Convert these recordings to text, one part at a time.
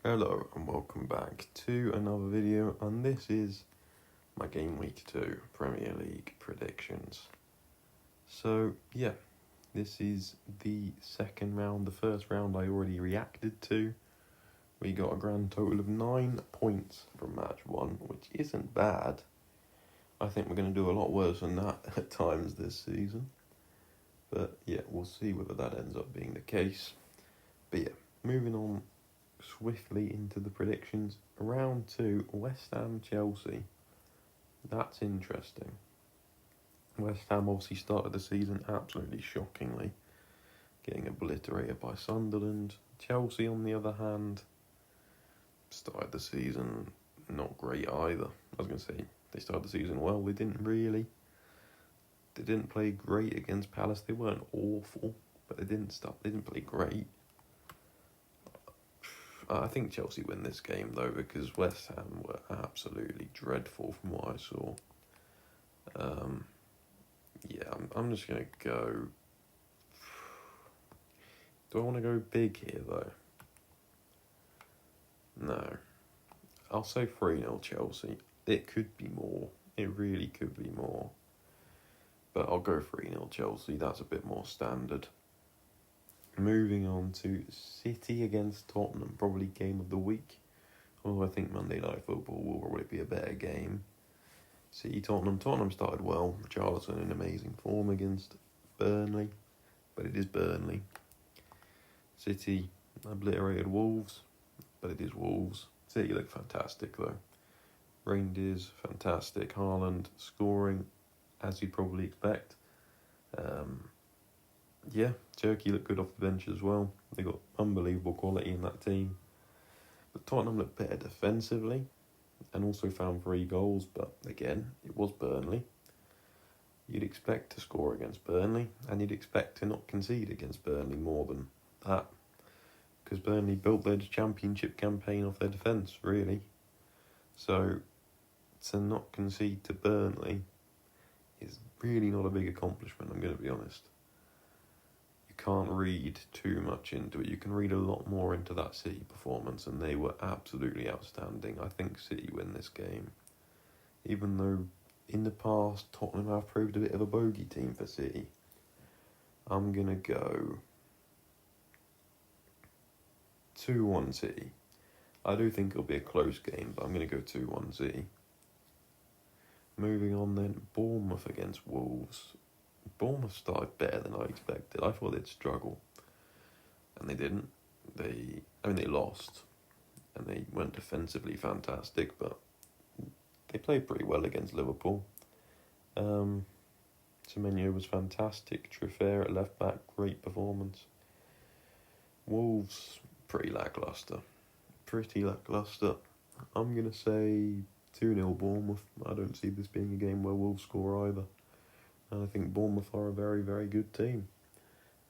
Hello and welcome back to another video, and this is my Game Week 2 Premier League predictions. So yeah, this is the second round. The first round I already reacted to. We got a grand total of 9 points from match 1, which isn't bad. I think we're going to do a lot worse than that at times this season. But yeah, we'll see whether that ends up being the case. But yeah, moving on swiftly into the predictions. Round 2, West Ham Chelsea. That's interesting. West Ham obviously started the season absolutely shockingly, getting obliterated by Sunderland. Chelsea, on the other hand, started the season not great either. I was going to say they started the season well. They didn't really. They didn't play great against Palace. They weren't awful, but they didn't play great. I think Chelsea win this game though, because West Ham were absolutely dreadful from what I saw. I'm just gonna go. Do I want to go big here though? No. I'll say 3-0 Chelsea. It could be more. It really could be more. But I'll go 3-0 Chelsea. That's a bit more standard. Moving on to City against Tottenham, probably game of the week. Although I think Monday Night Football will probably be a better game. City Tottenham. Tottenham started well. Richarlison in amazing form against Burnley, but it is Burnley. City obliterated Wolves, but it is Wolves. City look fantastic though. Rangers fantastic. Haaland scoring as you'd probably expect. Turkey looked good off the bench as well. They got unbelievable quality in that team. But Tottenham looked better defensively and also found 3 goals. But again, it was Burnley. You'd expect to score against Burnley, and you'd expect to not concede against Burnley more than that. Because Burnley built their championship campaign off their defence, really. So to not concede to Burnley is really not a big accomplishment, I'm going to be honest. Can't read too much into it. You can read a lot more into that City performance, and they were absolutely outstanding. I think City win this game, even though in the past Tottenham have proved a bit of a bogey team for City. I'm gonna go 2-1 City. I do think it'll be a close game, but I'm gonna go 2-1 City. Moving on then, Bournemouth against Wolves. Bournemouth started better than I expected. I thought they'd struggle, and they didn't. They lost, and they weren't defensively fantastic, but they played pretty well against Liverpool. Semenyo was fantastic. Trippier at left back, great performance. Wolves, pretty lacklustre. I'm going to say 2-0 Bournemouth. I don't see this being a game where Wolves score either. And I think Bournemouth are a very, very good team.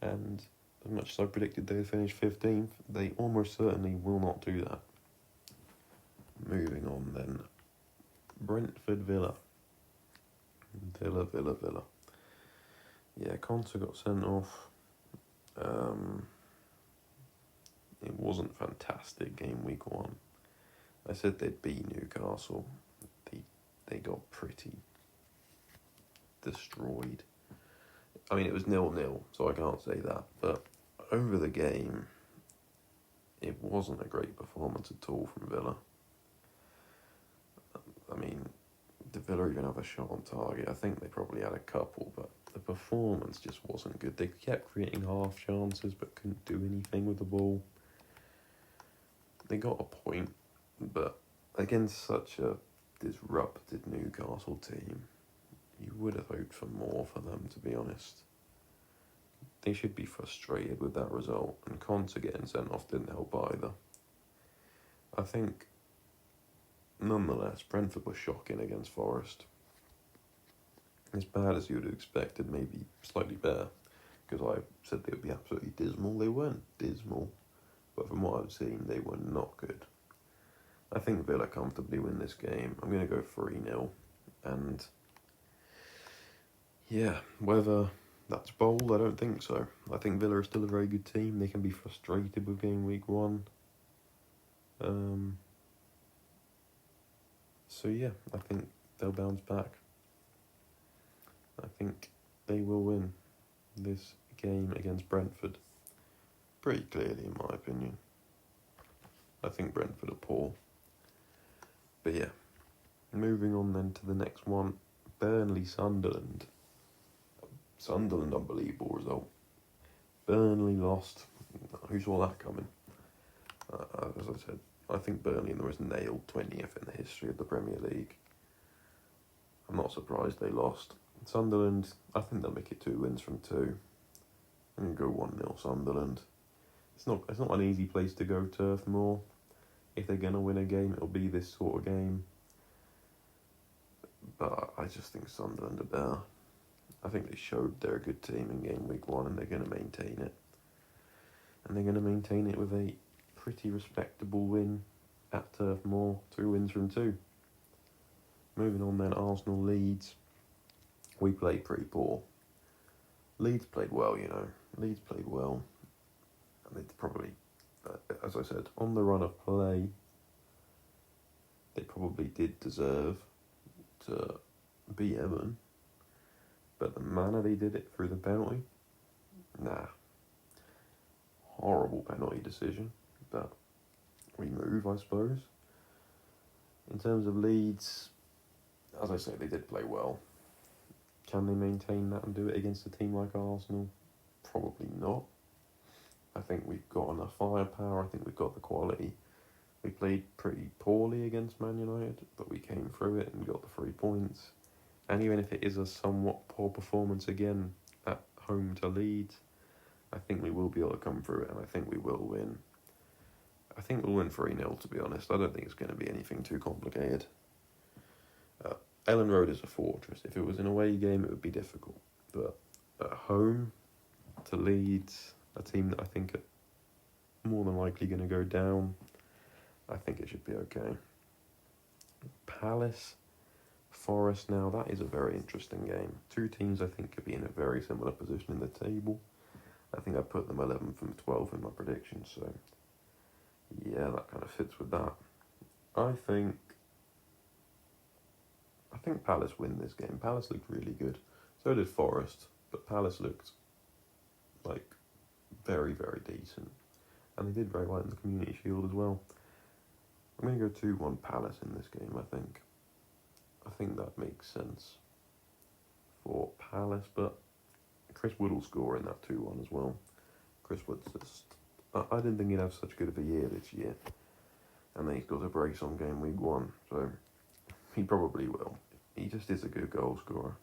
And as much as I predicted they'd finish 15th, they almost certainly will not do that. Moving on then. Brentford Villa. Villa. Yeah, Conte got sent off. It wasn't fantastic game week 1. I said they'd beat Newcastle. They got pretty destroyed. I mean, it was 0-0, so I can't say that. But over the game, it wasn't a great performance at all from Villa. I mean, did Villa even have a shot on target? I think they probably had a couple, but the performance just wasn't good. They kept creating half chances, but couldn't do anything with the ball. They got a point, but against such a disrupted Newcastle team, you would have hoped for more for them, to be honest. They should be frustrated with that result, and Conte getting sent off didn't help either. I think, nonetheless, Brentford was shocking against Forest. As bad as you would have expected, maybe slightly better, because I said they would be absolutely dismal. They weren't dismal, but from what I've seen, they were not good. I think Villa comfortably win this game. I'm going to go 3-0, and yeah, whether that's bold, I don't think so. I think Villa are still a very good team. They can be frustrated with game week 1. So yeah, I think they'll bounce back. I think they will win this game against Brentford. Pretty clearly, in my opinion. I think Brentford are poor. But yeah, moving on then to the next one. Burnley-Sunderland. Sunderland, unbelievable result. Burnley lost. Who saw that coming? As I said, I think Burnley and was nailed 20th in the history of the Premier League. I'm not surprised they lost. Sunderland, I think they'll make it 2 wins from 2. I'm going to go 1-0 Sunderland. It's not an easy place to go, Turf Moor. If they're going to win a game, it'll be this sort of game. But I just think Sunderland are better. I think they showed they're a good team in game week 1 and they're going to maintain it. And they're going to maintain it with a pretty respectable win at Turf Moor. 2 wins from 2. Moving on then, Arsenal-Leeds. We played pretty poor. Leeds played well, Leeds played well. And they probably, as I said, on the run of play, they probably did deserve to beat Everton. But the manner they did it through the penalty, horrible penalty decision. But we move, I suppose. In terms of Leeds, as I say, they did play well. Can they maintain that and do it against a team like Arsenal? Probably not. I think we've got enough firepower. I think we've got the quality. We played pretty poorly against Man United, but we came through it and got the 3 points. And even if it is a somewhat poor performance again at home to Leeds, I think we will be able to come through it, and I think we will win. I think we'll win 3-0, to be honest. I don't think it's going to be anything too complicated. Ellen Road is a fortress. If it was an away game, it would be difficult. But at home to Leeds, a team that I think are more than likely going to go down, I think it should be okay. Palace, Forest now, that is a very interesting game. 2 teams I think could be in a very similar position in the table. I think I put them 11 from 12 in my predictions, so yeah, that kind of fits with that. I think Palace win this game. Palace looked really good. So did Forest, but Palace looked like very, very decent. And they did very well in the Community Shield as well. I'm going to go 2-1 Palace in this game, I think. I think that makes sense for Palace, but Chris Wood will score in that 2-1 as well. Chris Wood's just... I didn't think he'd have such good of a year this year. And then he's got a brace on game week 1, so he probably will. He just is a good goal scorer.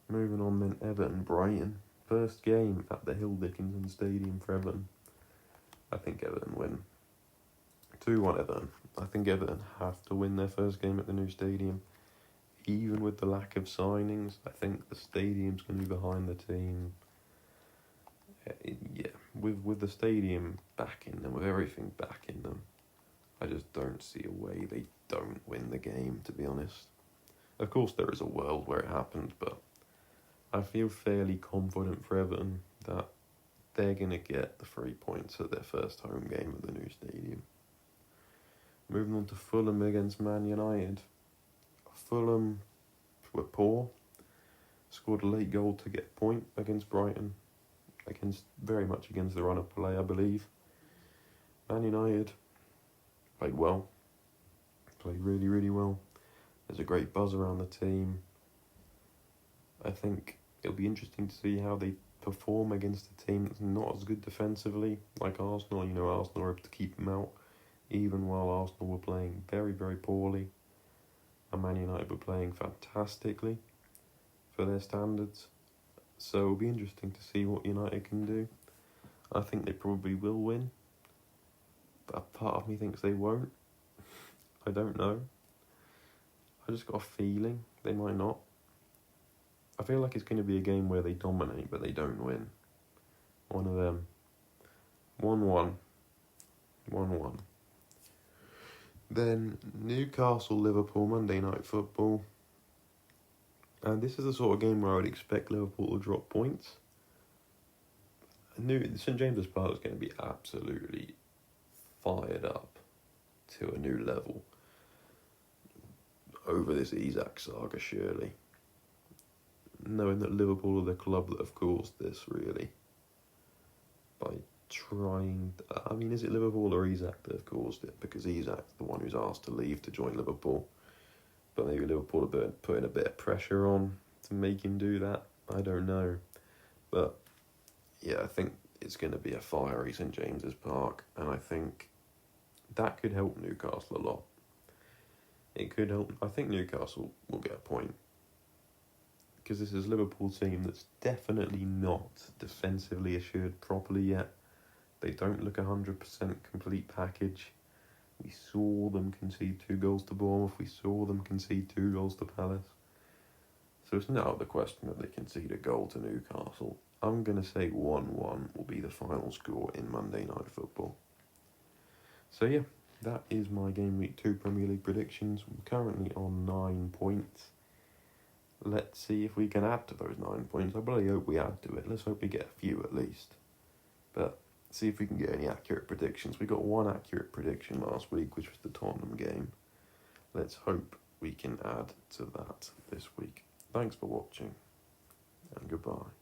Moving on then, Everton-Brighton. First game at the Hill Dickinson Stadium for Everton. I think Everton win. 2-1 Everton. I think Everton have to win their first game at the new stadium. Even with the lack of signings, I think the stadium's going to be behind the team. Yeah, with the stadium backing them, with everything backing them, I just don't see a way they don't win the game, to be honest. Of course, there is a world where it happened, but I feel fairly confident for Everton that they're going to get the 3 points at their first home game at the new stadium. Moving on to Fulham against Man United. Fulham were poor. Scored a late goal to get a point against Brighton. Very much against the run of play, I believe. Man United played well. Played really, really well. There's a great buzz around the team. I think it'll be interesting to see how they perform against a team that's not as good defensively, like Arsenal. Arsenal were able to keep them out, even while Arsenal were playing very, very poorly. And Man United were playing fantastically for their standards. So it'll be interesting to see what United can do. I think they probably will win, but a part of me thinks they won't. I don't know. I just got a feeling they might not. I feel like it's going to be a game where they dominate, but they don't win. One of them. 1-1. 1-1. Then Newcastle-Liverpool Monday Night Football. And this is the sort of game where I would expect Liverpool to drop points. I knew St James's Park was going to be absolutely fired up to a new level over this Isak saga, surely. Knowing that Liverpool are the club that have caused this, really. By trying... I mean, is it Liverpool or Isak that have caused it? Because Isak's the one who's asked to leave to join Liverpool. But maybe Liverpool have putting a bit of pressure on to make him do that. I don't know. But, yeah, I think it's going to be a fiery St James's Park. And I think that could help Newcastle a lot. It could help. I think Newcastle will get a point. Because this is a Liverpool team that's definitely not defensively assured properly yet. They don't look 100% complete package. We saw them concede 2 goals to Bournemouth. We saw them concede 2 goals to Palace. So it's not out of the question that they concede a goal to Newcastle. I'm going to say 1-1 will be the final score in Monday Night Football. So yeah, that is my Game Week 2 Premier League predictions. I'm currently on 9 points. Let's see if we can add to those 9 points. I really hope we add to it. Let's hope we get a few at least. But see if we can get any accurate predictions. We got 1 accurate prediction last week, which was the Tottenham game. Let's hope we can add to that this week. Thanks for watching, and goodbye.